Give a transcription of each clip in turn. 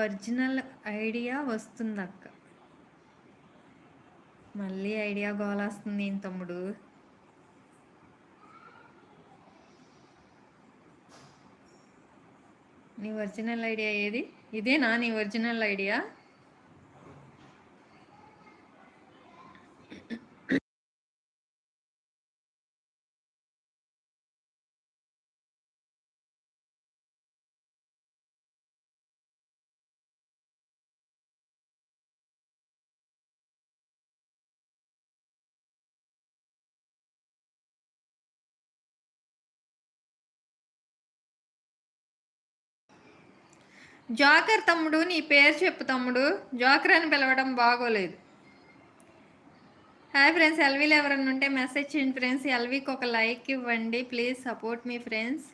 Original idea వస్తుందక్క. మళ్ళీ idea గోలొస్తుంది ఏం తమ్ముడు? నీ ఒరిజినల్ ఐడియా ఏది? ఇదేనా నీ ఒరిజినల్ ఐడియా? జోకర్ తమ్ముడు, నీ పేరు చెప్పు తమ్ముడు. జోకర్ అని పిలవడం బాగోలేదు. హాయ్ ఫ్రెండ్స్, ఎల్వీలో ఎవరన్నా ఉంటే మెసేజ్ చేయండి ఫ్రెండ్స్. ఎల్వీకి ఒక లైక్ ఇవ్వండి ప్లీజ్, సపోర్ట్ మీ ఫ్రెండ్స్.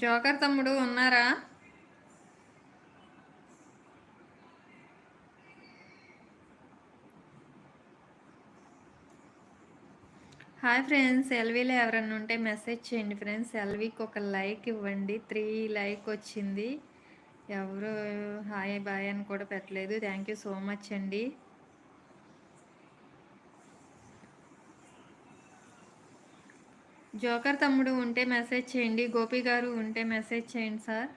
జోకర్ తమ్ముడు ఉన్నారా? హాయ్ ఫ్రెండ్స్, ఎల్వీలో ఎవరన్నా ఉంటే మెసేజ్ చేయండి ఫ్రెండ్స్. ఎల్వీకి ఒక లైక్ ఇవ్వండి. 3 లైక్ వచ్చింది. ఎవరు హాయ్ బాయ్ అని కూడా పెట్టలేదు. థ్యాంక్ యూ సో మచ్ అండి. జోకర్ తమ్ముడు ఉంటే మెసేజ్ చేయండి. గోపి గారు ఉంటే మెసేజ్ చేయండి సార్.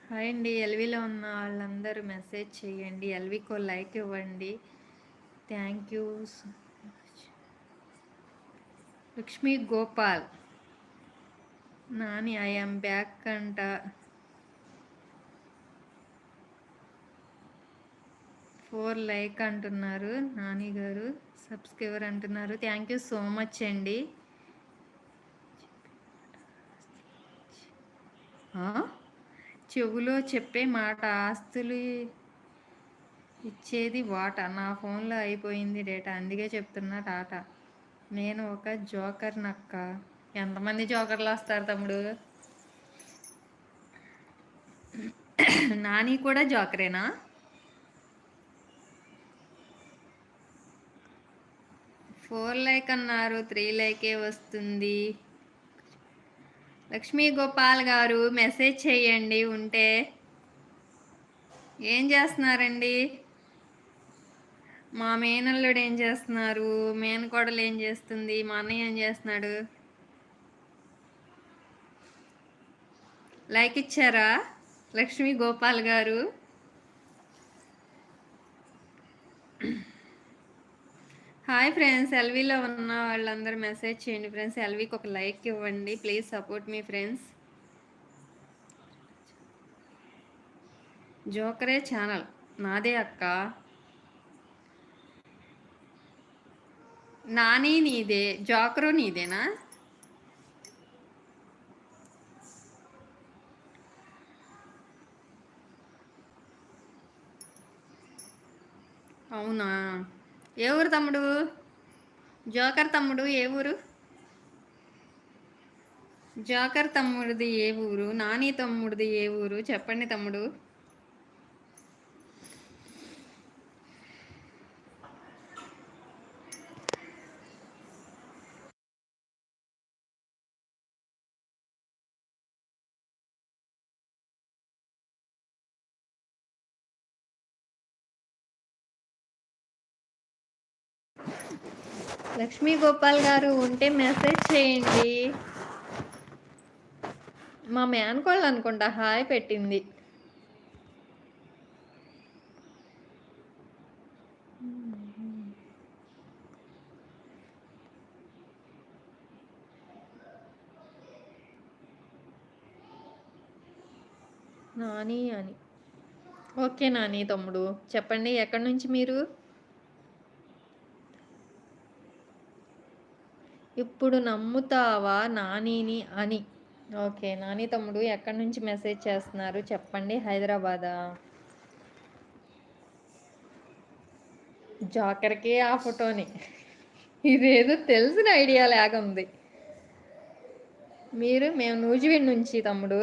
హాయ్ అండి, ఎల్వీలో ఉన్న వాళ్ళందరూ మెసేజ్ చేయండి. ఎల్వీకో లైక్ ఇవ్వండి. Thank you so much. Lakshmi Gopal Nani I'm back అంట. 4 లైక్ అంటున్నారు నాని గారు. సబ్స్క్రైబర్ అంటున్నారు. థ్యాంక్ యూ సో మచ్ అండి. చెవులో చెప్పే మాట ఆస్తులు ఇచ్చేది వాటా. నా ఫోన్లో అయిపోయింది డేటా, అందుకే చెప్తున్నా టాటా. నేను ఒక జోకర్ నక్క. ఎంతమంది జోకర్లు వస్తారు తమ్ముడు? నాని కూడా జోకరేనా? ఫోర్ లైక్ అన్నారు, 3 లైకే వస్తుంది. లక్ష్మీ గోపాల్ గారు మెసేజ్ చేయండి ఉంటే. ఏం చేస్తున్నారండి? మా మేనల్లుడు ఏం చేస్తున్నారు? మేనకోడలు ఏం చేస్తుంది? మా అన్నయ్య ఏం చేస్తున్నాడు? లైక్ ఇచ్చారా లక్ష్మీ గోపాల్ గారు? హాయ్ ఫ్రెండ్స్, ఎల్వీలో ఉన్న వాళ్ళందరూ మెసేజ్ చేయండి ఫ్రెండ్స్. ఎల్వీకి ఒక లైక్ ఇవ్వండి ప్లీజ్, సపోర్ట్ మీ ఫ్రెండ్స్. జోకరే ఛానల్ నాదే అక్క. నాని నీదే, జోకరు నీదేనా? అవునా? ఏ ఊరు తమ్ముడు? జోకర్ తమ్ముడు ఏ ఊరు? జోకర్ తమ్ముడిది ఏ ఊరు? నాని తమ్ముడిది ఏ ఊరు? చెప్పండి తమ్ముడు. లక్ష్మీ గోపాల్ గారు ఉంటే మెసేజ్ చేయండి. మా మేనకోళ్ళు అనుకుంటా హాయ్ పెట్టింది. నాని అని. ఓకే నాని తమ్ముడు, చెప్పండి ఎక్కడి నుంచి మీరు? ఇప్పుడు నమ్ముతావా నానిని అని. ఓకే నాని తమ్ముడు, ఎక్కడి నుంచి మెసేజ్ చేస్తున్నారు చెప్పండి. హైదరాబాదా? జోకర్కి ఆ ఫోటోని. ఇదేదో తెలిసిన ఐడియా లాగా ఉంది. మేము నూజివీడ్ నుంచి తమ్ముడు.